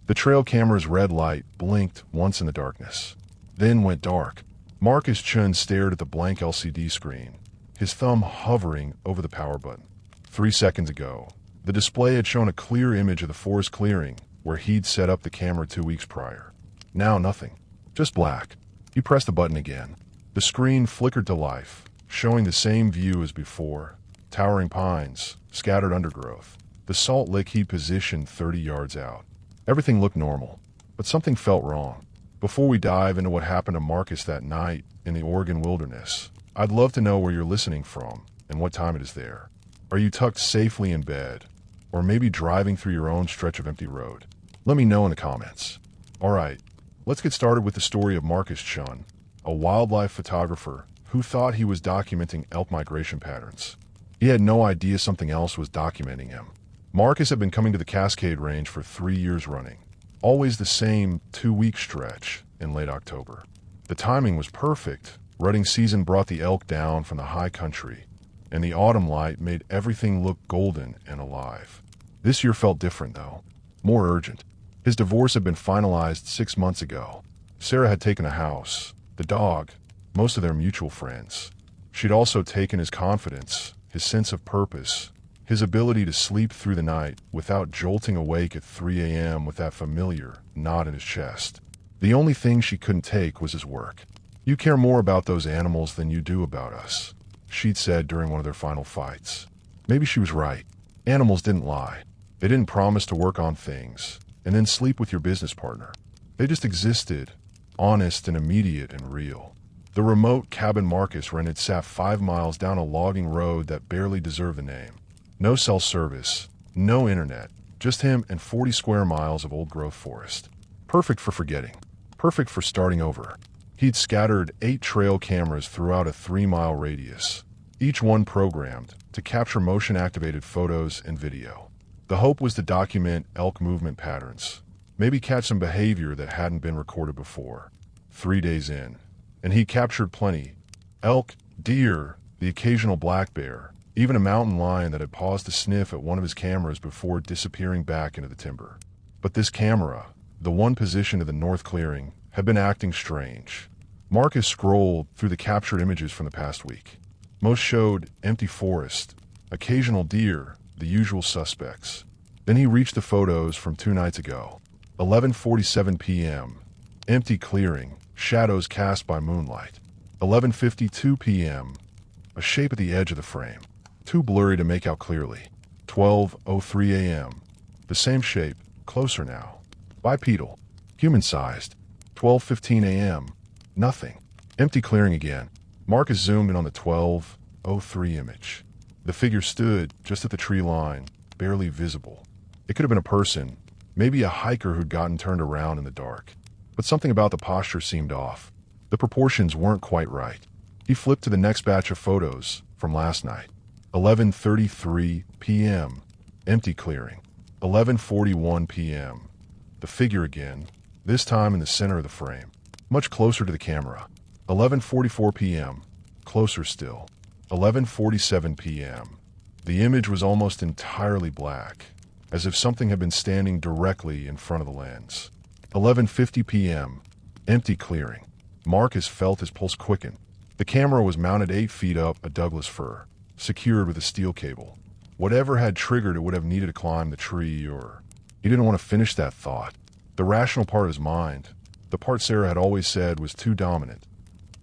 The trail camera's red light blinked once in the darkness, then went dark. Chen stared at the blank LCD screen, his thumb hovering over the power button. 3 seconds ago, the display had shown a clear image of the forest clearing where he'd set up the camera 2 weeks prior. Now nothing, just black. He pressed the button again. The screen flickered to life, showing the same view as before: towering pines, scattered undergrowth, the salt lick he'd positioned 30 yards out. Everything looked normal, but something felt wrong. Before we dive into what happened to Marcus that night in the Oregon wilderness, I'd love to know where you're listening from and what time it is there. Are you tucked safely in bed, or maybe driving through your own stretch of empty road? Let me know in the comments. Alright, let's get started with the story of Chen, a wildlife photographer who thought he was documenting elk migration patterns. He had no idea something else was documenting him. Marcus had been coming to the Cascade Range for 3 years running, always the same 2-week stretch in late October. The timing was perfect. Rutting season brought the elk down from the high country, and the autumn light made everything look golden and alive. This year felt different, though, more urgent. His divorce had been finalized 6 months ago. Sarah had taken a house, the dog, most of their mutual friends. She'd also taken his confidence, his sense of purpose, his ability to sleep through the night without jolting awake at 3 a.m. with that familiar knot in his chest. The only thing she couldn't take was his work. "You care more about those animals than you do about us," she'd said during one of their final fights. Maybe she was right. Animals didn't lie. They didn't promise to work on things and then sleep with your business partner. They just existed, honest and immediate and real. The remote cabin Marcus rented sat 5 miles down a logging road that barely deserved the name. No cell service, no internet, just him and 40 square miles of old-growth forest. Perfect for forgetting. Perfect for starting over. He'd scattered 8 trail cameras throughout a 3-mile radius, each one programmed to capture motion-activated photos and video. The hope was to document elk movement patterns, maybe catch some behavior that hadn't been recorded before. 3 days in, and he captured plenty. Elk, deer, the occasional black bear, even a mountain lion that had paused to sniff at one of his cameras before disappearing back into the timber. But this camera, the one positioned in the north clearing, had been acting strange. Marcus scrolled through the captured images from the past week. Most showed empty forest, occasional deer, the usual suspects. Then he reached the photos from 2 nights ago. 11:47 p.m. Empty clearing, shadows cast by moonlight. 11:52 p.m. A shape at the edge of the frame, too blurry to make out clearly. 12:03 a.m. The same shape, closer now. Bipedal, human-sized. 12:15 a.m. Nothing. Empty clearing again. Marcus zoomed in on the 12:03 image. The figure stood just at the tree line, barely visible. It could have been a person, maybe a hiker who'd gotten turned around in the dark. But something about the posture seemed off. The proportions weren't quite right. He flipped to the next batch of photos from last night. 11:33 p.m. Empty clearing. 11:41 p.m. The figure again, this time in the center of the frame, much closer to the camera. 11:44 p.m. Closer still. 11:47 p.m. The image was almost entirely black, as if something had been standing directly in front of the lens. 11:50 p.m. Empty clearing. Marcus felt his pulse quicken. The camera was mounted 8 feet up a Douglas fir, secured with a steel cable. Whatever had triggered it would have needed to climb the tree, or... He didn't want to finish that thought. The rational part of his mind, the part Sarah had always said was too dominant,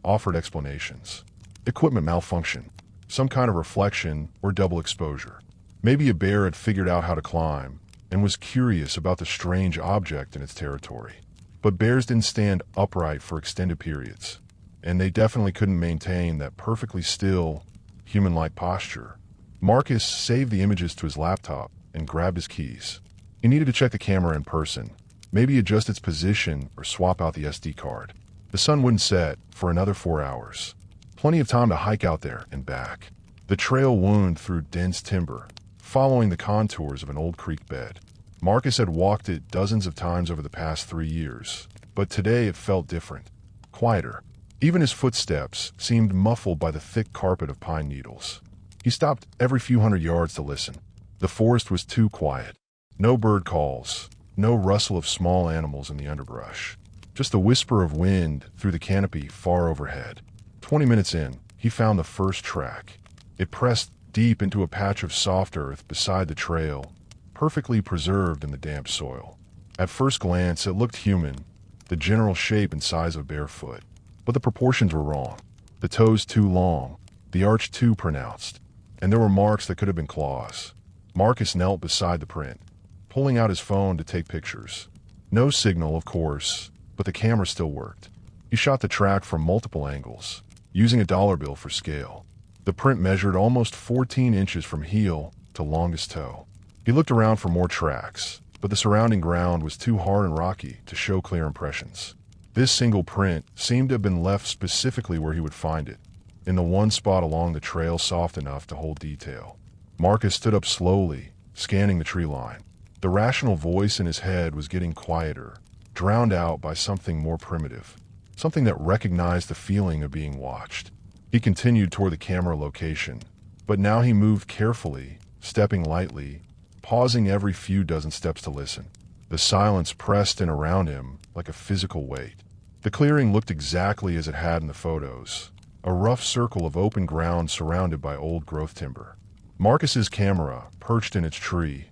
offered explanations. Equipment malfunction, some kind of reflection or double exposure. Maybe a bear had figured out how to climb and was curious about the strange object in its territory. But bears didn't stand upright for extended periods, and they definitely couldn't maintain that perfectly still, human-like posture. Marcus saved the images to his laptop and grabbed his keys. He needed to check the camera in person, maybe adjust its position or swap out the SD card. The sun wouldn't set for another 4 hours. Plenty of time to hike out there and back. The trail wound through dense timber, following the contours of an old creek bed. Marcus had walked it dozens of times over the past 3 years, but today it felt different, quieter. Even his footsteps seemed muffled by the thick carpet of pine needles. He stopped every few hundred yards to listen. The forest was too quiet. No bird calls, No rustle of small animals in the underbrush. Just a whisper of wind through the canopy far overhead. 20 minutes in, he found the first track. It pressed deep into a patch of soft earth beside the trail, perfectly preserved in the damp soil. At first glance, it looked human, the general shape and size of bare foot. But the proportions were wrong. The toes too long, the arch too pronounced, and there were marks that could have been claws. Marcus knelt beside the print, pulling out his phone to take pictures. No signal, of course, but the camera still worked. He shot the track from multiple angles, using a dollar bill for scale. The print measured almost 14 inches from heel to longest toe. He looked around for more tracks, but the surrounding ground was too hard and rocky to show clear impressions. This single print seemed to have been left specifically where he would find it, in the one spot along the trail soft enough to hold detail. Marcus stood up slowly, scanning the tree line. The rational voice in his head was getting quieter, drowned out by something more primitive, something that recognized the feeling of being watched. He continued toward the camera location, but now he moved carefully, stepping lightly, pausing every few dozen steps to listen. The silence pressed in around him like a physical weight. The clearing looked exactly as it had in the photos, a rough circle of open ground surrounded by old growth timber. Marcus's camera, perched in its tree,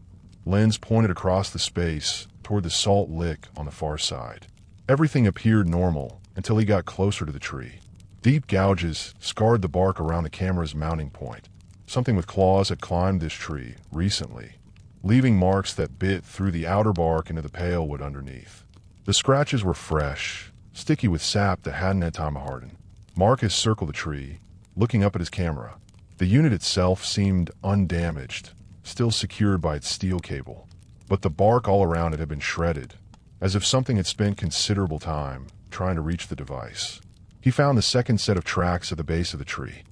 lens pointed across the space toward the salt lick on the far side. Everything appeared normal until he got closer to the tree. Deep gouges scarred the bark around the camera's mounting point. Something with claws had climbed this tree recently, leaving marks that bit through the outer bark into the pale wood underneath. The scratches were fresh, sticky with sap that hadn't had time to harden. Marcus circled the tree, looking up at his camera. The unit itself seemed undamaged, still secured by its steel cable, but the bark all around it had been shredded, as if something had spent considerable time trying to reach the device. He found the second set of tracks at the base of the tree.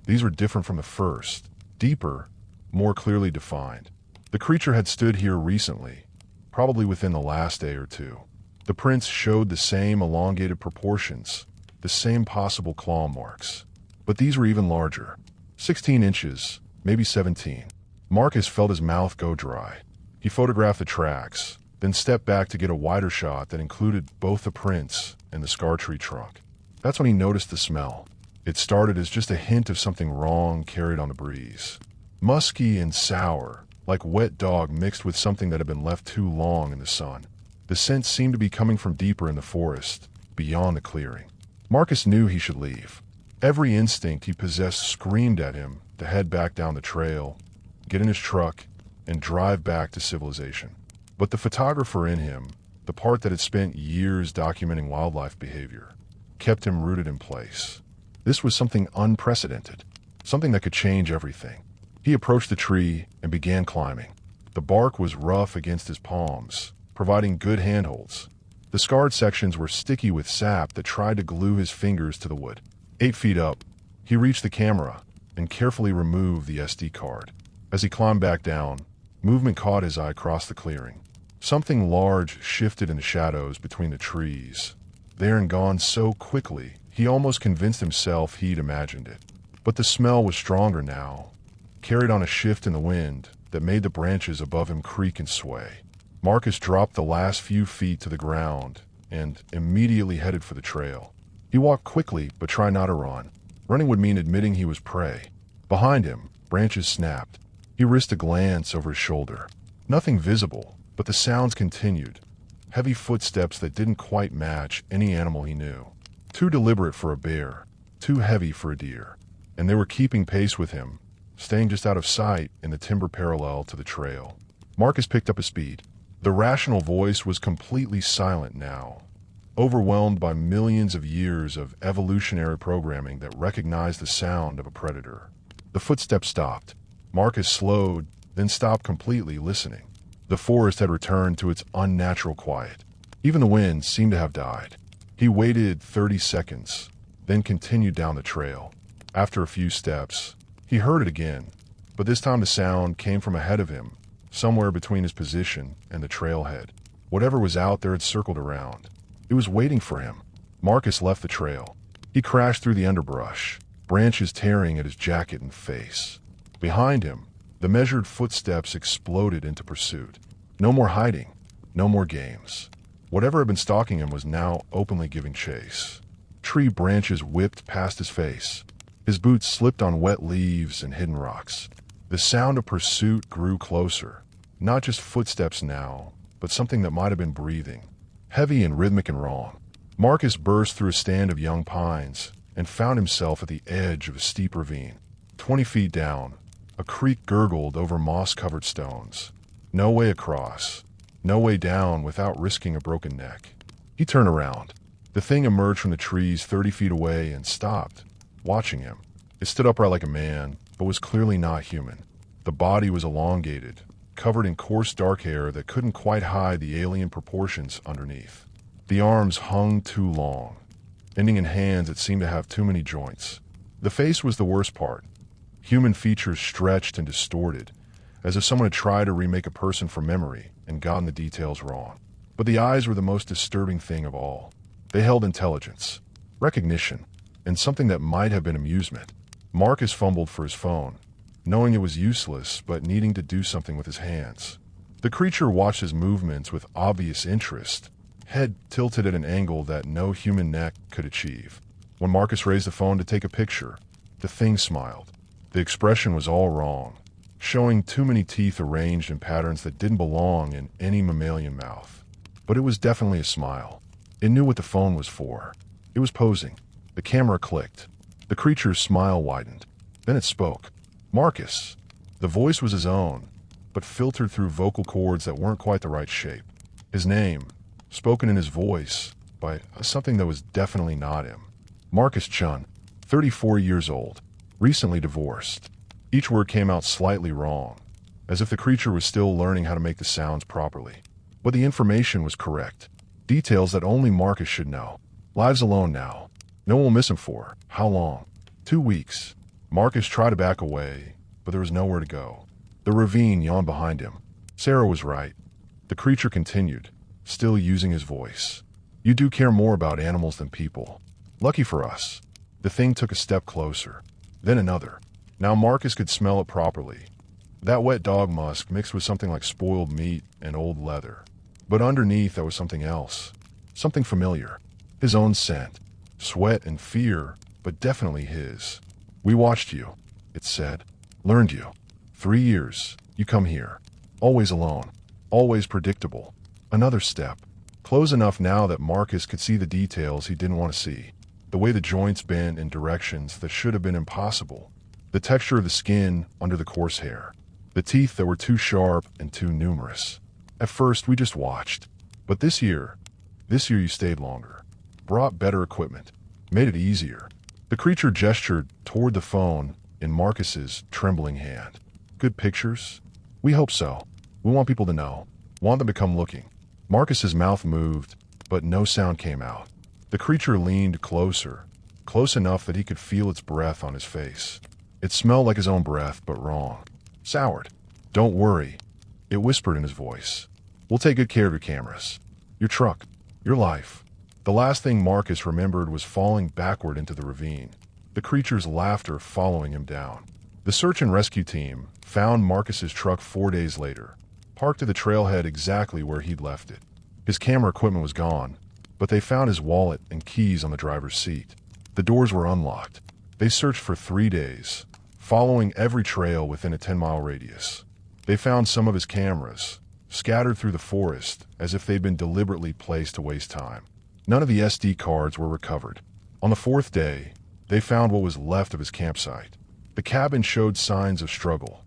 These were different from the first, deeper, more clearly defined. The creature had stood here recently, probably within the last day or two. The prints showed the same elongated proportions, the same possible claw marks. But these were even larger. 16 inches, maybe 17. Marcus felt his mouth go dry. He photographed the tracks, then stepped back to get a wider shot that included both the prints and the scar tree trunk. That's when he noticed the smell. It started as just a hint of something wrong carried on the breeze. Musky and sour, like wet dog mixed with something that had been left too long in the sun. The scent seemed to be coming from deeper in the forest, beyond the clearing. Marcus knew he should leave. Every instinct he possessed screamed at him to head back down the trail, get in his truck, and drive back to civilization. But the photographer in him, the part that had spent years documenting wildlife behavior, kept him rooted in place. This was something unprecedented, something that could change everything. He approached the tree and began climbing. The bark was rough against his palms, providing good handholds. The scarred sections were sticky with sap that tried to glue his fingers to the wood. 8 feet up, he reached the camera and carefully removed the SD card. As he climbed back down, movement caught his eye across the clearing. Something large shifted in the shadows between the trees. There and gone so quickly, he almost convinced himself he'd imagined it. But the smell was stronger now, carried on a shift in the wind that made the branches above him creak and sway. Marcus dropped the last few feet to the ground and immediately headed for the trail. He walked quickly, but tried not to run. Running would mean admitting he was prey. Behind him, branches snapped. He risked a glance over his shoulder. Nothing visible, but the sounds continued. Heavy footsteps that didn't quite match any animal he knew. Too deliberate for a bear, too heavy for a deer. And they were keeping pace with him, staying just out of sight in the timber parallel to the trail. Marcus picked up his speed. The rational voice was completely silent now, overwhelmed by millions of years of evolutionary programming that recognized the sound of a predator. The footsteps stopped. Marcus slowed, then stopped completely, listening. The forest had returned to its unnatural quiet. Even the wind seemed to have died. He waited 30 seconds, then continued down the trail. After a few steps, he heard it again, but this time the sound came from ahead of him, somewhere between his position and the trailhead. Whatever was out there had circled around. It was waiting for him. Marcus left the trail. He crashed through the underbrush, branches tearing at his jacket and face. Behind him, the The measured footsteps exploded into pursuit. No more hiding. No more games. Whatever had been stalking him was now openly giving chase. Tree branches whipped past his face. His boots slipped on wet leaves and hidden rocks. The sound of pursuit grew closer. Not just footsteps now, but something that might have been breathing. Heavy and rhythmic and wrong. Marcus burst through a stand of young pines and found himself at the edge of a steep ravine. 20 feet down, a creek gurgled over moss-covered stones. No way across. No way down without risking a broken neck. He turned around. The thing emerged from the trees 30 feet away and stopped, watching him. It stood upright like a man, but was clearly not human. The body was elongated, covered in coarse dark hair that couldn't quite hide the alien proportions underneath. The arms hung too long, ending in hands that seemed to have too many joints. The face was the worst part. Human features stretched and distorted, as if someone had tried to remake a person from memory and gotten the details wrong. But the eyes were the most disturbing thing of all. They held intelligence, recognition, and something that might have been amusement. Marcus fumbled for his phone, knowing it was useless but needing to do something with his hands. The creature watched his movements with obvious interest, head tilted at an angle that no human neck could achieve. When Marcus raised the phone to take a picture, the thing smiled. The expression was all wrong, showing too many teeth arranged in patterns that didn't belong in any mammalian mouth. But it was definitely a smile. It knew what the phone was for. It was posing. The camera clicked. The creature's smile widened. Then it spoke. Marcus. The voice was his own, but filtered through vocal cords that weren't quite the right shape. His name, spoken in his voice by something that was definitely not him. Marcus Chen, 34 years old, recently divorced. Each word came out slightly wrong, as if the creature was still learning how to make the sounds properly. But the information was correct. Details that only Marcus should know. Lives alone now. No one will miss him for how long? 2 weeks. Marcus tried to back away, but there was nowhere to go. The ravine yawned behind him. Sarah was right. The creature continued, still using his voice. You do care more about animals than people. Lucky for us. The thing took a step closer, then another. Now Marcus could smell it properly. That wet dog musk mixed with something like spoiled meat and old leather. But underneath there was something else. Something familiar. His own scent. Sweat and fear, but definitely his. We watched you, it said. Learned you. 3 years. You come here. Always alone. Always predictable. Another step. Close enough now that Marcus could see the details he didn't want to see. The way the joints bent in directions that should have been impossible. The texture of the skin under the coarse hair. The teeth that were too sharp and too numerous. At first, we just watched. But this year you stayed longer. Brought better equipment. Made it easier. The creature gestured toward the phone in Marcus's trembling hand. Good pictures? We hope so. We want people to know. Want them to come looking. Marcus's mouth moved, but no sound came out. The creature leaned closer, close enough that he could feel its breath on his face. It smelled like his own breath, but wrong. Soured. Don't worry, it whispered in his voice. We'll take good care of your cameras. Your truck. Your life. The last thing Marcus remembered was falling backward into the ravine, the creature's laughter following him down. The search and rescue team found Marcus's truck 4 days later, parked at the trailhead exactly where he'd left it. His camera equipment was gone, but they found his wallet and keys on the driver's seat. The doors were unlocked. They searched for 3 days, following every trail within a 10-mile radius. They found some of his cameras, scattered through the forest as if they'd been deliberately placed to waste time. None of the SD cards were recovered. On the 4th day, they found what was left of his campsite. The cabin showed signs of struggle.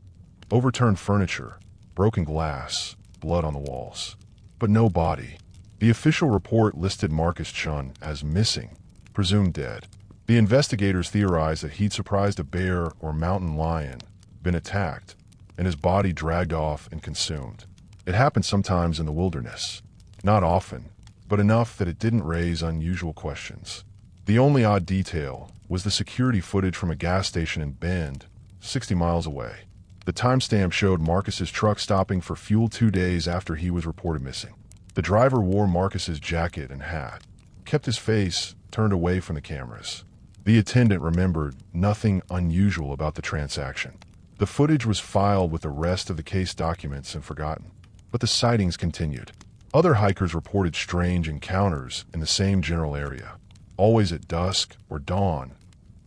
Overturned furniture, broken glass, blood on the walls. But no body. The official report listed Marcus Chen as missing, presumed dead. The investigators theorized that he'd surprised a bear or mountain lion, been attacked, and his body dragged off and consumed. It happened sometimes in the wilderness. Not often, but enough that it didn't raise unusual questions. The only odd detail was the security footage from a gas station in Bend, 60 miles away. The timestamp showed Marcus's truck stopping for fuel 2 days after he was reported missing. The driver wore Marcus's jacket and hat, kept his face turned away from the cameras. The attendant remembered nothing unusual about the transaction. The footage was filed with the rest of the case documents and forgotten, but the sightings continued. Other hikers reported strange encounters in the same general area, always at dusk or dawn,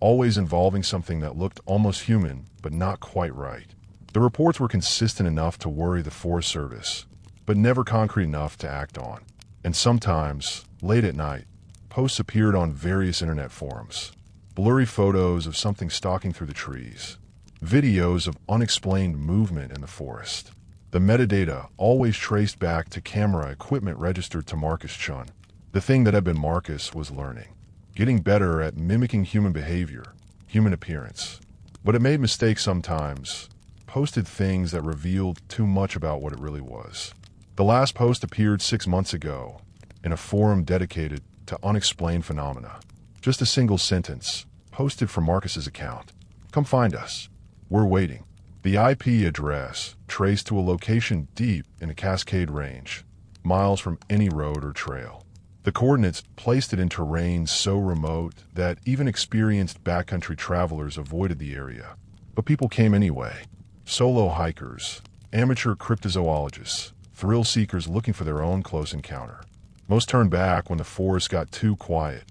always involving something that looked almost human but not quite right. The reports were consistent enough to worry the Forest Service, but never concrete enough to act on. And sometimes, late at night, posts appeared on various internet forums. Blurry photos of something stalking through the trees. Videos of unexplained movement in the forest. The metadata always traced back to camera equipment registered to Marcus Chen. The thing that had been Marcus was learning, getting better at mimicking human behavior, human appearance. But it made mistakes sometimes, posted things that revealed too much about what it really was. The last post appeared 6 months ago in a forum dedicated to unexplained phenomena. Just a single sentence, posted from Marcus's account. Come find us. We're waiting. The IP address traced to a location deep in a Cascade Range, miles from any road or trail. The coordinates placed it in terrain so remote that even experienced backcountry travelers avoided the area. But people came anyway. Solo hikers, amateur cryptozoologists, thrill seekers looking for their own close encounter. Most turned back when the forest got too quiet,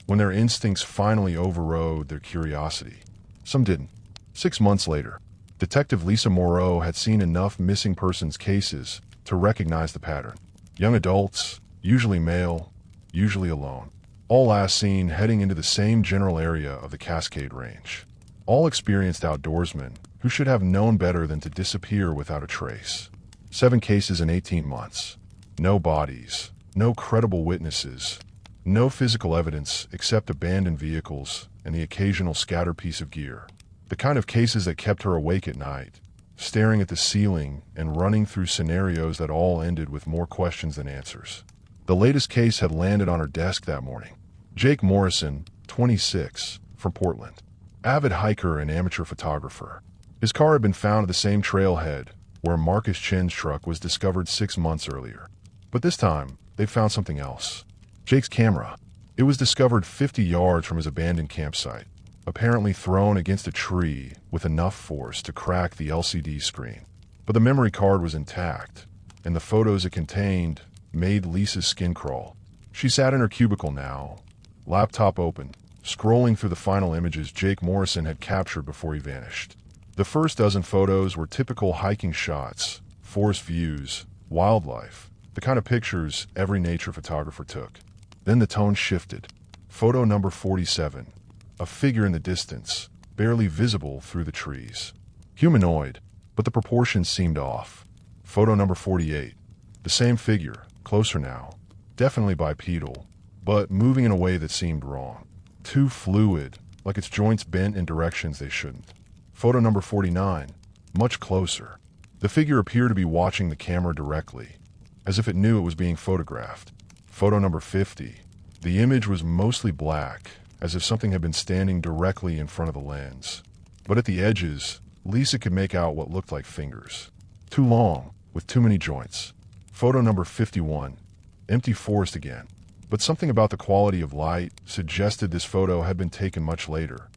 when their instincts finally overrode their curiosity. Some didn't. 6 months later, Detective Lisa Moreau had seen enough missing persons cases to recognize the pattern. Young adults, usually male, usually alone, all last seen heading into the same general area of the Cascade Range. All experienced outdoorsmen who should have known better than to disappear without a trace. 7 cases in 18 months. No bodies, no credible witnesses, no physical evidence except abandoned vehicles and the occasional scattered piece of gear. The kind of cases that kept her awake at night, staring at the ceiling and running through scenarios that all ended with more questions than answers. The latest case had landed on her desk that morning. Jake Morrison, 26, from Portland. Avid hiker and amateur photographer. His car had been found at the same trailhead where Marcus Chen's truck was discovered 6 months earlier. But this time, they found something else. Jake's camera. It was discovered 50 yards from his abandoned campsite, apparently thrown against a tree with enough force to crack the LCD screen. But the memory card was intact, and the photos it contained made Lisa's skin crawl. She sat in her cubicle now, laptop open, scrolling through the final images Jake Morrison had captured before he vanished. The first dozen photos were typical hiking shots, forest views, wildlife, the kind of pictures every nature photographer took. Then the tone shifted. Photo number 47. A figure in the distance, barely visible through the trees. Humanoid, but the proportions seemed off. Photo number 48. The same figure, closer now. Definitely bipedal, but moving in a way that seemed wrong. Too fluid, like its joints bent in directions they shouldn't. Photo number 49. Much closer. The figure appeared to be watching the camera directly, as if it knew it was being photographed. Photo number 50. The image was mostly black, as if something had been standing directly in front of the lens. But at the edges, Lisa could make out what looked like fingers. Too long, with too many joints. Photo number 51. Empty forest again. But something about the quality of light suggested this photo had been taken much later,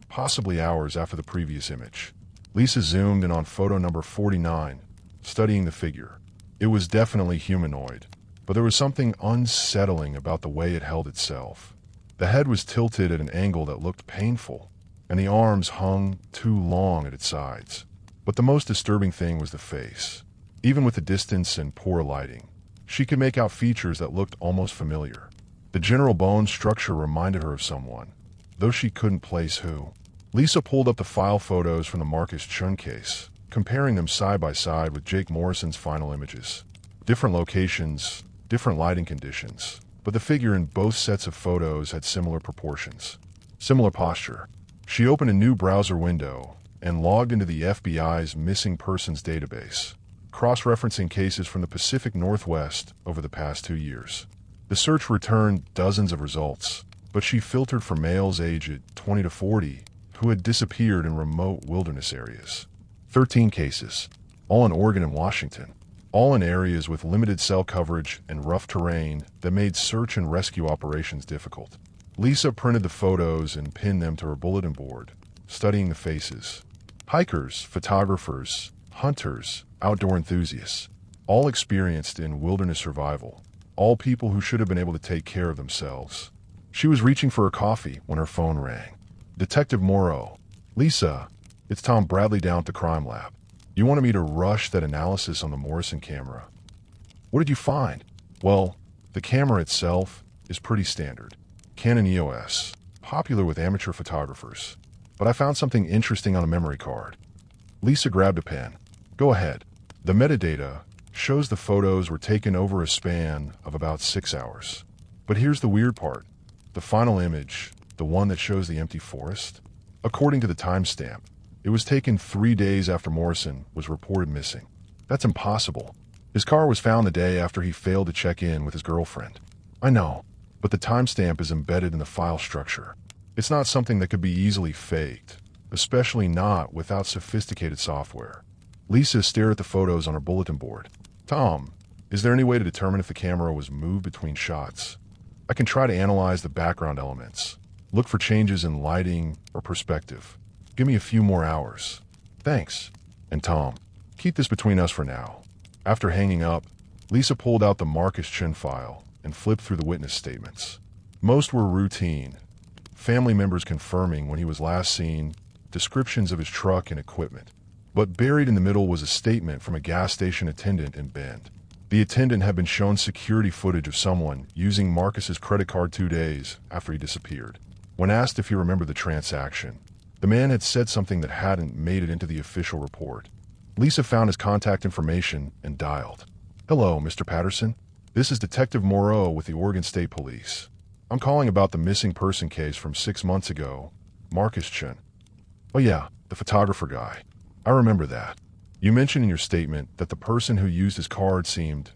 possibly hours after the previous image. Lisa zoomed in on photo number 49, studying the figure. It was definitely humanoid, but there was something unsettling about the way it held itself. The head was tilted at an angle that looked painful, and the arms hung too long at its sides. But the most disturbing thing was the face. Even with the distance and poor lighting, she could make out features that looked almost familiar. The general bone structure reminded her of someone, though she couldn't place who. Lisa pulled up the file photos from the Marcus Chen case, comparing them side by side with Jake Morrison's final images. Different locations, different lighting conditions, but the figure in both sets of photos had similar proportions, similar posture. She opened a new browser window and logged into the FBI's missing persons database, cross-referencing cases from the Pacific Northwest over the past 2 years. The search returned dozens of results, but she filtered for males aged 20 to 40 who had disappeared in remote wilderness areas. 13 cases, all in Oregon and Washington, all in areas with limited cell coverage and rough terrain that made search and rescue operations difficult. Lisa printed the photos and pinned them to her bulletin board, studying the faces. Hikers, photographers, hunters, outdoor enthusiasts, all experienced in wilderness survival, all people who should have been able to take care of themselves. She was reaching for her coffee when her phone rang. Detective Moreau. Lisa, it's Tom Bradley down at the crime lab. You wanted me to rush that analysis on the Morrison camera. What did you find? Well, the camera itself is pretty standard. Canon EOS, popular with amateur photographers. But I found something interesting on a memory card. Lisa grabbed a pen. Go ahead. The metadata shows the photos were taken over a span of about 6 hours. But here's the weird part. The final image, the one that shows the empty forest, according to the timestamp, it was taken 3 days after Morrison was reported missing. That's impossible. His car was found the day after he failed to check in with his girlfriend. I know, but the timestamp is embedded in the file structure. It's not something that could be easily faked, especially not without sophisticated software. Lisa stared at the photos on her bulletin board. Tom, is there any way to determine if the camera was moved between shots? I can try to analyze the background elements, look for changes in lighting or perspective. Give me a few more hours. Thanks. And Tom, keep this between us for now. After hanging up, Lisa pulled out the Chen file and flipped through the witness statements. Most were routine. Family members confirming when he was last seen, descriptions of his truck and equipment. But buried in the middle was a statement from a gas station attendant in Bend. The attendant had been shown security footage of someone using Marcus's credit card 2 days after he disappeared. When asked if he remembered the transaction, the man had said something that hadn't made it into the official report. Lisa found his contact information and dialed. Hello, Mr. Patterson. This is Detective Moreau with the Oregon State Police. I'm calling about the missing person case from 6 months ago, Chen. Oh yeah, the photographer guy. I remember that. You mentioned in your statement that the person who used his card seemed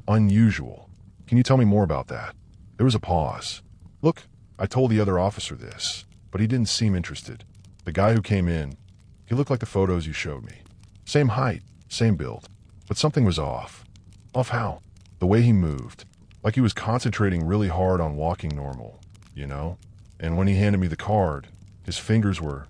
unusual. Can you tell me more about that? There was a pause. Look, I told the other officer this, but he didn't seem interested. The guy who came in, he looked like the photos you showed me. Same height, same build, but something was off. Off how? The way he moved. Like he was concentrating really hard on walking normal, you know? And when he handed me the card, his fingers were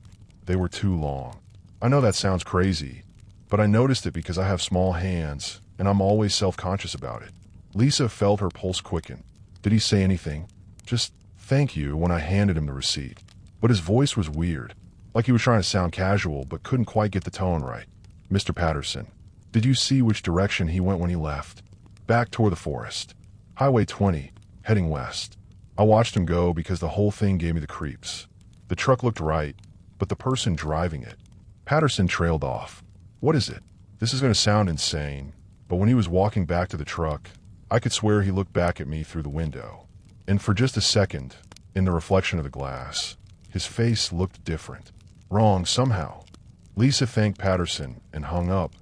too long. I know that sounds crazy, but I noticed it because I have small hands, and I'm always self-conscious about it. Lisa felt her pulse quicken. Did he say anything? Just thank you when I handed him the receipt. But his voice was weird, like he was trying to sound casual but couldn't quite get the tone right. Mr. Patterson, did you see which direction he went when he left? Back toward the forest. Highway 20, heading west. I watched him go because the whole thing gave me the creeps. The truck looked right, but the person driving it. Patterson trailed off. What is it? This is going to sound insane, but when he was walking back to the truck, I could swear he looked back at me through the window. And for just a second, in the reflection of the glass, his face looked different. Wrong somehow. Lisa thanked Patterson and hung up,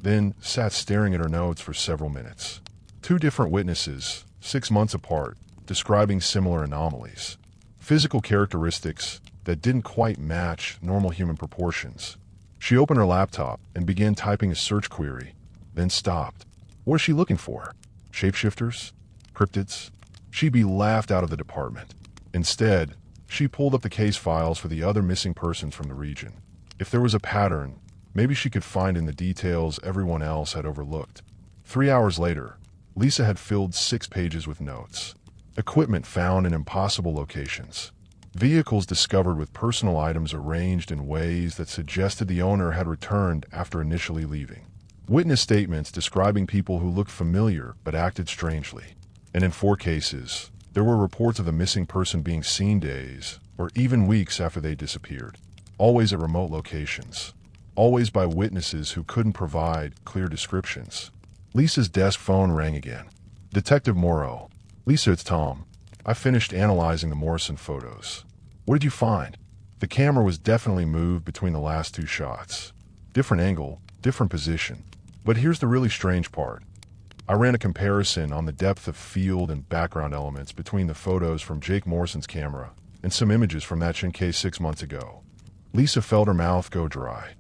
then sat staring at her notes for several minutes. 2 different witnesses, 6 months apart, describing similar anomalies. Physical characteristics that didn't quite match normal human proportions. She opened her laptop and began typing a search query, then stopped. What was she looking for? Shapeshifters? Cryptids? She'd be laughed out of the department. Instead, she pulled up the case files for the other missing persons from the region. If there was a pattern, maybe she could find in the details everyone else had overlooked. 3 hours later, Lisa had filled 6 pages with notes. Equipment found in impossible locations. Vehicles discovered with personal items arranged in ways that suggested the owner had returned after initially leaving. Witness statements describing people who looked familiar but acted strangely. And in 4 cases, there were reports of the missing person being seen days or even weeks after they disappeared. Always at remote locations. Always by witnesses who couldn't provide clear descriptions. Lisa's desk phone rang again. Detective Moreau. Lisa, it's Tom. I finished analyzing the Morrison photos. What did you find? The camera was definitely moved between the last 2 shots. Different angle, different position. But here's the really strange part. I ran a comparison on the depth of field and background elements between the photos from Jake Morrison's camera and some images from that Chen case 6 months ago. Lisa felt her mouth go dry.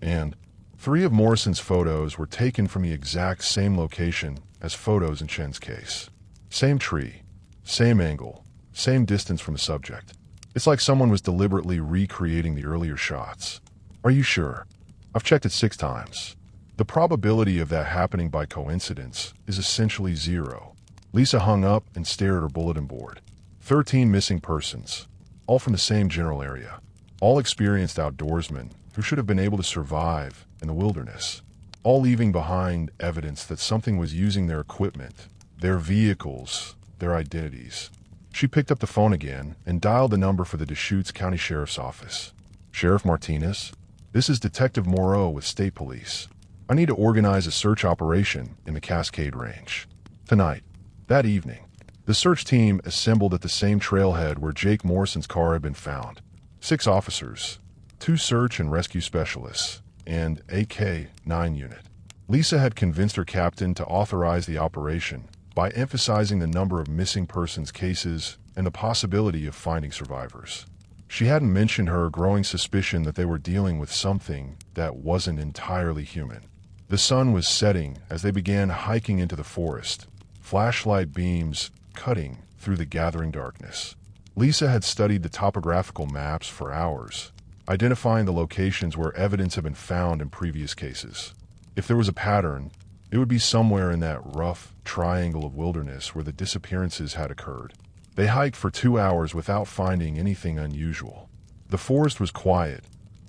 And 3 of Morrison's photos were taken from the exact same location as photos in Chen's case. Same tree, same angle, same distance from the subject. It's like someone was deliberately recreating the earlier shots. Are you sure? I've checked it 6 times. The probability of that happening by coincidence is essentially zero. Lisa hung up and stared at her bulletin board. 13 missing persons, all from the same general area. All experienced outdoorsmen who should have been able to survive in the wilderness. All leaving behind evidence that something was using their equipment, their vehicles, their identities. She picked up the phone again and dialed the number for the Deschutes County Sheriff's Office. Sheriff Martinez, this is Detective Moreau with State Police. I need to organize a search operation in the Cascade Range. Tonight. That evening. The search team assembled at the same trailhead where Jake Morrison's car had been found. 6 officers, 2 search and rescue specialists, and a K-9 unit. Lisa had convinced her captain to authorize the operation by emphasizing the number of missing persons cases and the possibility of finding survivors. She hadn't mentioned her growing suspicion that they were dealing with something that wasn't entirely human. The sun was setting as they began hiking into the forest, flashlight beams cutting through the gathering darkness. Lisa had studied the topographical maps for hours, identifying the locations where evidence had been found in previous cases. If there was a pattern, it would be somewhere in that rough triangle of wilderness where the disappearances had occurred. They hiked for 2 hours without finding anything unusual. The forest was quiet,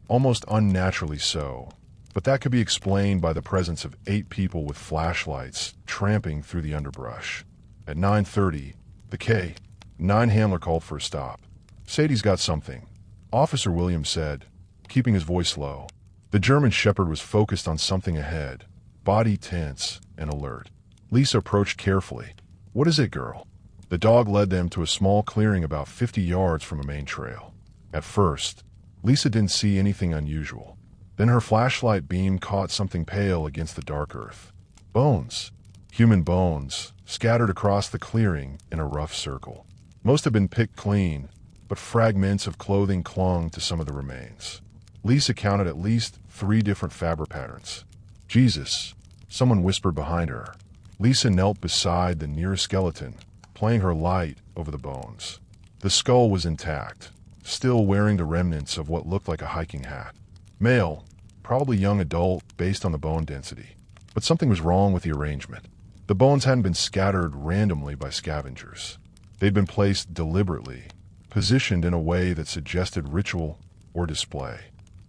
almost unnaturally so, but that could be explained by the presence of 8 people with flashlights tramping through the underbrush. At 9:30, the K-9 handler called for a stop. "Sadie's got something," Officer Williams said, keeping his voice low. The German Shepherd was focused on something ahead, body tense and alert. Lisa approached carefully. "What is it, girl?" The dog led them to a small clearing about 50 yards from a main trail. At first, Lisa didn't see anything unusual. Then her flashlight beam caught something pale against the dark earth. Bones. Human bones, scattered across the clearing in a rough circle. Most had been picked clean, but fragments of clothing clung to some of the remains. Lisa counted at least 3 different fabric patterns. "Jesus," someone whispered behind her. Lisa knelt beside the nearest skeleton, playing her light over the bones. The skull was intact, still wearing the remnants of what looked like a hiking hat. Male, probably young adult based on the bone density. But something was wrong with the arrangement. The bones hadn't been scattered randomly by scavengers. They'd been placed deliberately, positioned in a way that suggested ritual or display.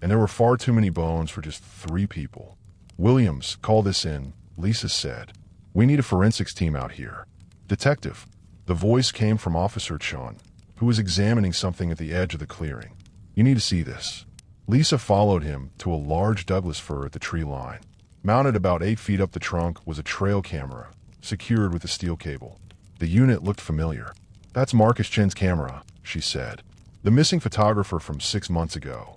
And there were far too many bones for just 3 people. "Williams, call this in," Lisa said. "We need a forensics team out here." "Detective." The voice came from Officer Chen, who was examining something at the edge of the clearing. "You need to see this." Lisa followed him to a large Douglas fir at the tree line. Mounted about 8 feet up the trunk was a trail camera, secured with a steel cable. The unit looked familiar. "That's Marcus Chen's camera," she said. "The missing photographer from 6 months ago."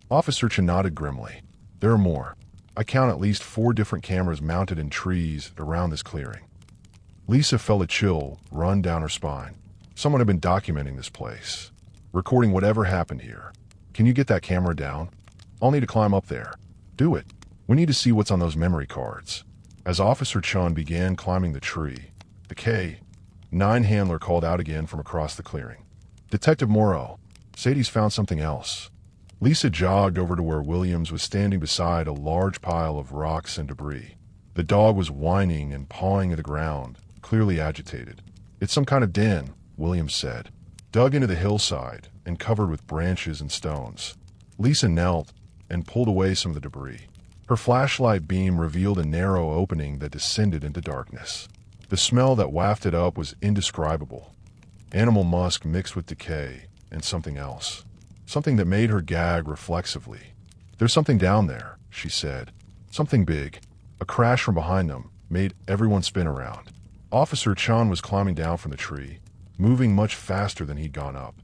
Officer Chen nodded grimly. "There are more. I count at least 4 different cameras mounted in trees around this clearing." Lisa felt a chill run down her spine. Someone had been documenting this place, recording whatever happened here. "Can you get that camera down? I'll need to climb up there." "Do it. We need to see what's on those memory cards." As Officer Chen began climbing the tree, the K-9 handler called out again from across the clearing. "Detective Moreau, Sadie's found something else." Lisa jogged over to where Williams was standing beside a large pile of rocks and debris. The dog was whining and pawing at the ground, clearly agitated. "It's some kind of den," Williams said, dug into the hillside and covered with branches and stones. Lisa knelt and pulled away some of the debris. Her flashlight beam revealed a narrow opening that descended into darkness. The smell that wafted up was indescribable. Animal musk mixed with decay and something else. Something that made her gag reflexively. "There's something down there," she said. "Something big." A crash from behind them made everyone spin around. Officer Chen was climbing down from the tree, moving much faster than he'd gone up.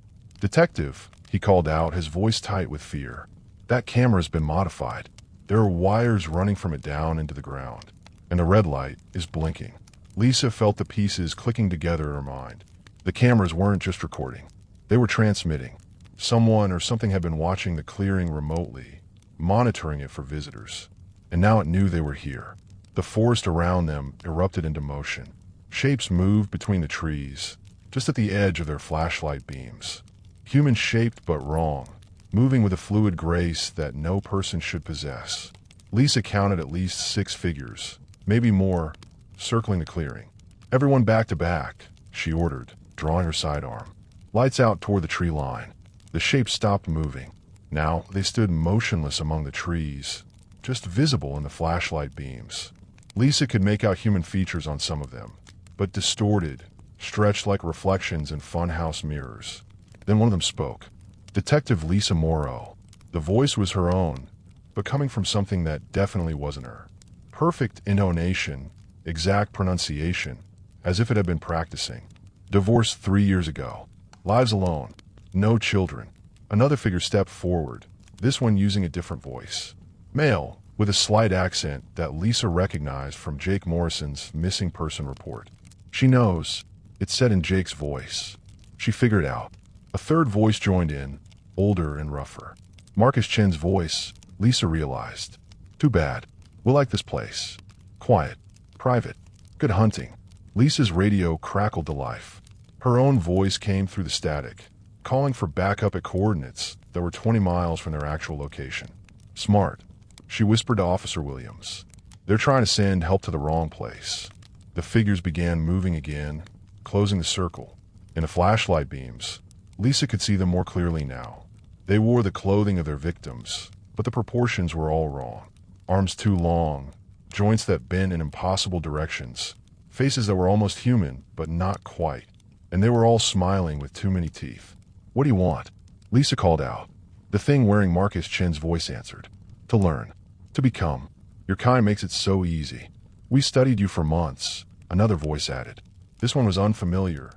"Detective," he called out, his voice tight with fear. "That camera's been modified. There are wires running from it down into the ground, and the red light is blinking." Lisa felt the pieces clicking together in her mind. The cameras weren't just recording. They were transmitting. Someone or something had been watching the clearing remotely, monitoring it for visitors. And now it knew they were here. The forest around them erupted into motion. Shapes moved between the trees, just at the edge of their flashlight beams. Human-shaped but wrong. moving with a fluid grace that no person should possess. Lisa counted at least 6 figures, maybe more, circling the clearing. "Everyone back to back," she ordered, drawing her sidearm. Lights out toward the tree line. The shapes stopped moving. Now they stood motionless among the trees, just visible in the flashlight beams. Lisa could make out human features on some of them, but distorted, stretched like reflections in funhouse mirrors. Then one of them spoke. Detective Lisa Moreau. The voice was her own, but coming from something that definitely wasn't her. Perfect intonation, exact pronunciation, as if it had been practicing. Divorced 3 years ago. Lives alone. No children. Another figure stepped forward, this one using a different voice. Male, with a slight accent that Lisa recognized from Jake Morrison's missing person report. She knows, it said in Jake's voice. She figured out. A third voice joined in, older and rougher. Marcus Chen's voice, Lisa realized. Too bad. We'll like this place. Quiet. Private. Good hunting. Lisa's radio crackled to life. Her own voice came through the static, calling for backup at coordinates that were 20 miles from their actual location. Smart. She whispered to Officer Williams. They're trying to send help to the wrong place. The figures began moving again, closing the circle. In the flashlight beams, Lisa could see them more clearly now. They wore the clothing of their victims, but the proportions were all wrong. Arms too long, joints that bent in impossible directions, faces that were almost human, but not quite. And they were all smiling with too many teeth. "What do you want?" Lisa called out. The thing wearing Marcus Chen's voice answered. "To learn. To become. Your kind makes it so easy. We studied you for months," another voice added. This one was unfamiliar,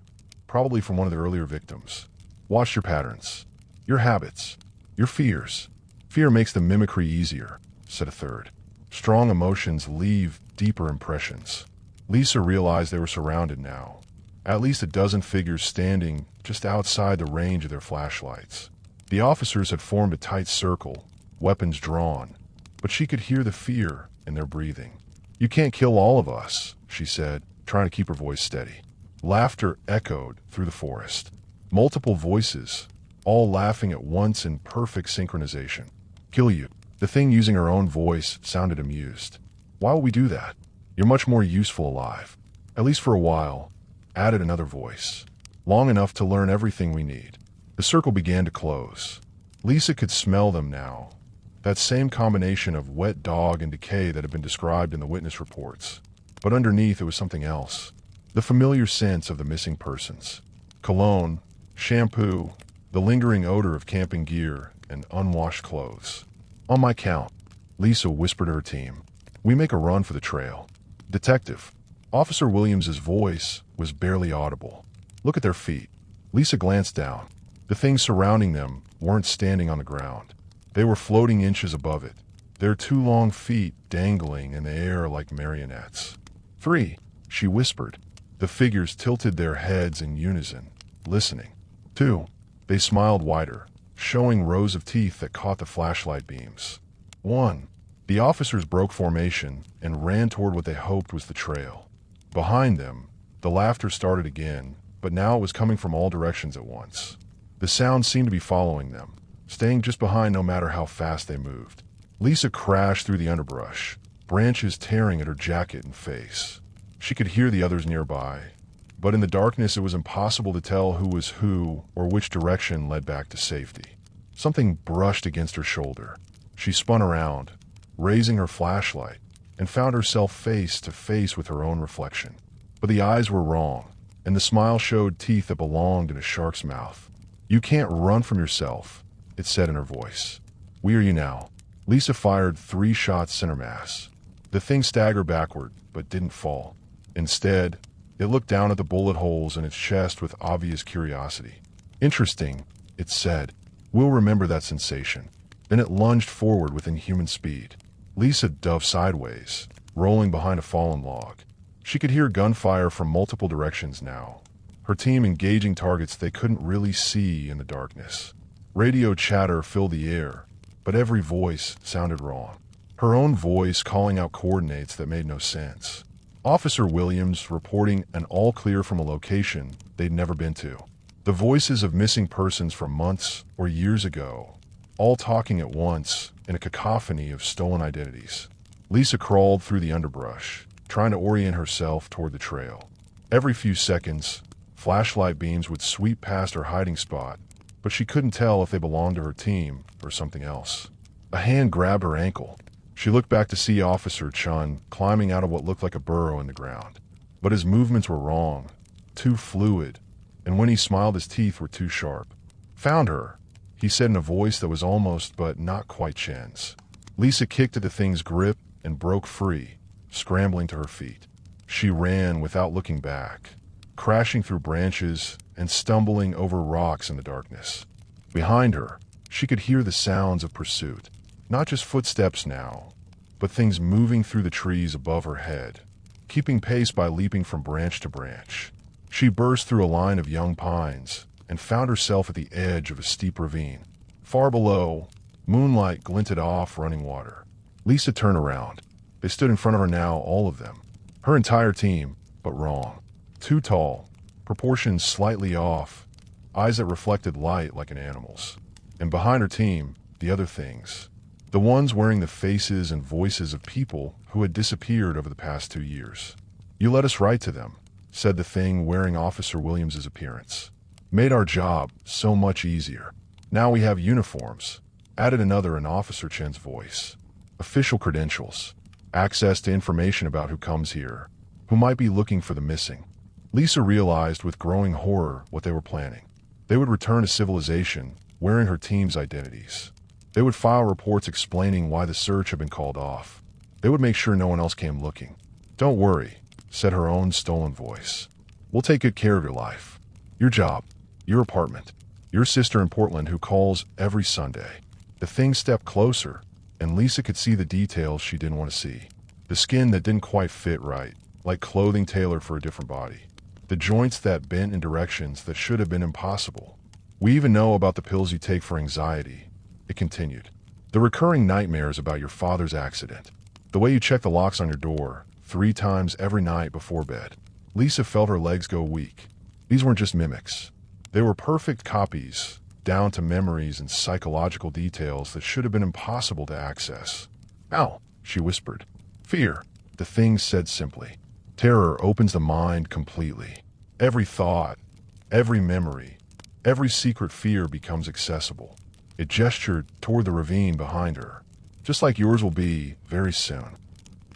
probably from one of the earlier victims. "Watch your patterns. Your habits. Your fears. Fear makes the mimicry easier," said a third. Strong emotions leave deeper impressions. Lisa realized they were surrounded now. At least a dozen figures standing just outside the range of their flashlights. The officers had formed a tight circle, weapons drawn, but she could hear the fear in their breathing. "You can't kill all of us," she said, trying to keep her voice steady. Laughter echoed through the forest. Multiple voices, all laughing at once in perfect synchronization. "Kill you." The thing using her own voice sounded amused. "Why would we do that? You're much more useful alive. At least for a while," added another voice. "Long enough to learn everything we need." The circle began to close. Lisa could smell them now. That same combination of wet dog and decay that had been described in the witness reports. But underneath it was something else. The familiar sense of the missing persons. Cologne, shampoo, the lingering odor of camping gear, and unwashed clothes. "On my count," Lisa whispered to her team. "We make a run for the trail." "Detective." Officer Williams's voice was barely audible. "Look at their feet." Lisa glanced down. The things surrounding them weren't standing on the ground. They were floating inches above it, their 2 long feet dangling in the air like marionettes. "3," she whispered. The figures tilted their heads in unison, listening. "2." They smiled wider, showing rows of teeth that caught the flashlight beams. 1. The officers broke formation and ran toward what they hoped was the trail. Behind them, the laughter started again, but now it was coming from all directions at once. The sound seemed to be following them, staying just behind no matter how fast they moved. Lisa crashed through the underbrush, branches tearing at her jacket and face. She could hear the others nearby, but in the darkness it was impossible to tell who was who or which direction led back to safety. Something brushed against her shoulder. She spun around, raising her flashlight, and found herself face to face with her own reflection. But the eyes were wrong, and the smile showed teeth that belonged in a shark's mouth. "You can't run from yourself," it said in her voice. "We are you now." Lisa fired 3 shots center mass. The thing staggered backward, but didn't fall. Instead, it looked down at the bullet holes in its chest with obvious curiosity. "Interesting," it said. "We'll remember that sensation." Then it lunged forward with inhuman speed. Lisa dove sideways, rolling behind a fallen log. She could hear gunfire from multiple directions now, her team engaging targets they couldn't really see in the darkness. Radio chatter filled the air, but every voice sounded wrong. Her own voice calling out coordinates that made no sense. Officer Williams reporting an all clear from a location they'd never been to. The voices of missing persons from months or years ago, all talking at once in a cacophony of stolen identities. Lisa crawled through the underbrush, trying to orient herself toward the trail. Every few seconds, flashlight beams would sweep past her hiding spot, but she couldn't tell if they belonged to her team or something else. A hand grabbed her ankle. She looked back to see Officer Chen climbing out of what looked like a burrow in the ground. But his movements were wrong, too fluid, and when he smiled his teeth were too sharp. "Found her," he said in a voice that was almost but not quite Chen's. Lisa kicked at the thing's grip and broke free, scrambling to her feet. She ran without looking back, crashing through branches and stumbling over rocks in the darkness. Behind her, she could hear the sounds of pursuit. Not just footsteps now, but things moving through the trees above her head, keeping pace by leaping from branch to branch. She burst through a line of young pines and found herself at the edge of a steep ravine. Far below, moonlight glinted off running water. Lisa turned around. They stood in front of her now, all of them. Her entire team, but wrong. Too tall, proportions slightly off, eyes that reflected light like an animal's. And behind her team, the other things. The ones wearing the faces and voices of people who had disappeared over the past 2 years. "You let us write to them," said the thing wearing Officer Williams's appearance. "Made our job so much easier. Now we have uniforms," added another in Officer Chen's voice. "Official credentials. Access to information about who comes here, who might be looking for the missing." Lisa realized with growing horror what they were planning. They would return to civilization wearing her team's identities. They would file reports explaining why the search had been called off. They would make sure no one else came looking. "Don't worry," said her own stolen voice. "We'll take good care of your life. Your job, your apartment, your sister in Portland who calls every Sunday." The thing stepped closer, and Lisa could see the details she didn't want to see. The skin that didn't quite fit right, like clothing tailored for a different body. The joints that bent in directions that should have been impossible. "We even know about the pills you take for anxiety," it continued. "The recurring nightmares about your father's accident. The way you check the locks on your door 3 times every night before bed." Lisa felt her legs go weak. These weren't just mimics. They were perfect copies, down to memories and psychological details that should have been impossible to access. "Ow," she whispered. "Fear," the thing said simply. "Terror opens the mind completely. Every thought, every memory, every secret fear becomes accessible." It gestured toward the ravine behind her. "Just like yours will be very soon."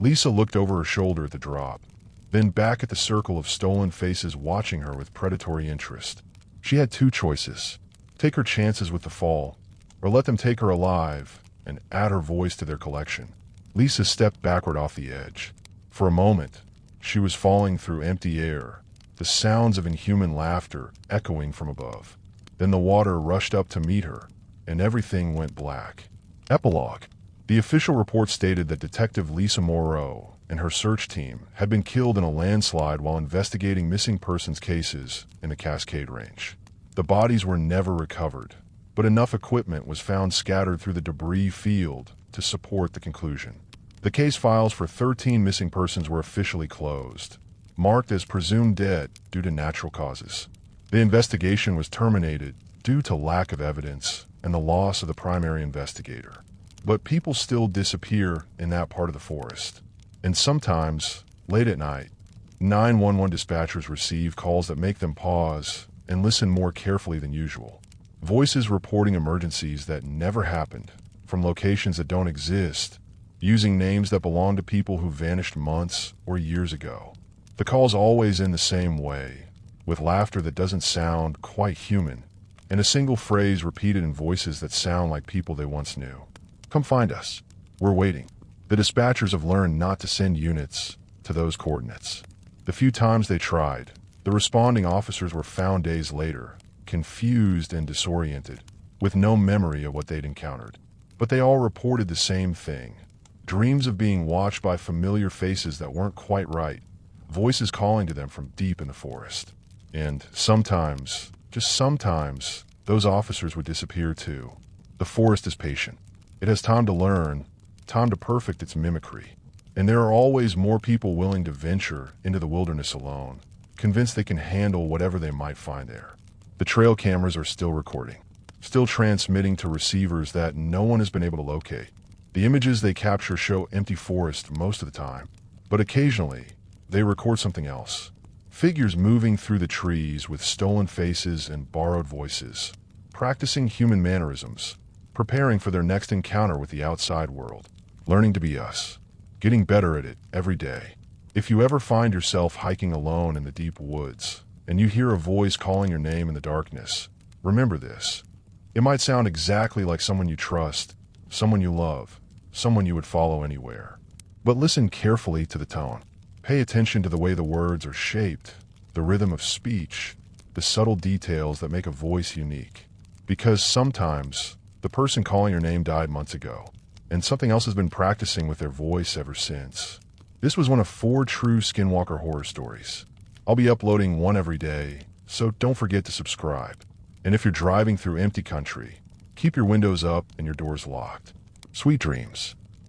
Lisa looked over her shoulder at the drop, then back at the circle of stolen faces watching her with predatory interest. She had 2 choices. Take her chances with the fall, or let them take her alive and add her voice to their collection. Lisa stepped backward off the edge. For a moment, she was falling through empty air, the sounds of inhuman laughter echoing from above. Then the water rushed up to meet her, and everything went black. Epilogue. The official report stated that Detective Lisa Moreau and her search team had been killed in a landslide while investigating missing persons cases in the Cascade Range. The bodies were never recovered, but enough equipment was found scattered through the debris field to support the conclusion. The case files for 13 missing persons were officially closed, marked as presumed dead due to natural causes. The investigation was terminated due to lack of evidence and the loss of the primary investigator. But people still disappear in that part of the forest. And sometimes, late at night, 911 dispatchers receive calls that make them pause and listen more carefully than usual. Voices reporting emergencies that never happened, from locations that don't exist, using names that belong to people who vanished months or years ago. The calls always end the same way, with laughter that doesn't sound quite human, and a single phrase repeated in voices that sound like people they once knew. "Come find us. We're waiting." The dispatchers have learned not to send units to those coordinates. The few times they tried, the responding officers were found days later, confused and disoriented, with no memory of what they'd encountered. But they all reported the same thing: dreams of being watched by familiar faces that weren't quite right, voices calling to them from deep in the forest. And sometimes, just sometimes, those officers would disappear too. The forest is patient. It has time to learn, time to perfect its mimicry. And there are always more people willing to venture into the wilderness alone, convinced they can handle whatever they might find there. The trail cameras are still recording. still transmitting to receivers that no one has been able to locate. The images they capture show empty forest most of the time, but occasionally they record something else. Figures moving through the trees with stolen faces and borrowed voices, practicing human mannerisms, preparing for their next encounter with the outside world, learning to be us, getting better at it every day. If you ever find yourself hiking alone in the deep woods, and you hear a voice calling your name in the darkness, remember this. It might sound exactly like someone you trust, someone you love, someone you would follow anywhere. But listen carefully to the tone. Pay attention to the way the words are shaped, the rhythm of speech, the subtle details that make a voice unique. Because sometimes the person calling your name died months ago, and something else has been practicing with their voice ever since. This was one of 4 true Skinwalker horror stories. I'll be uploading one every day, so don't forget to subscribe. And if you're driving through empty country, keep your windows up and your doors locked. Sweet dreams.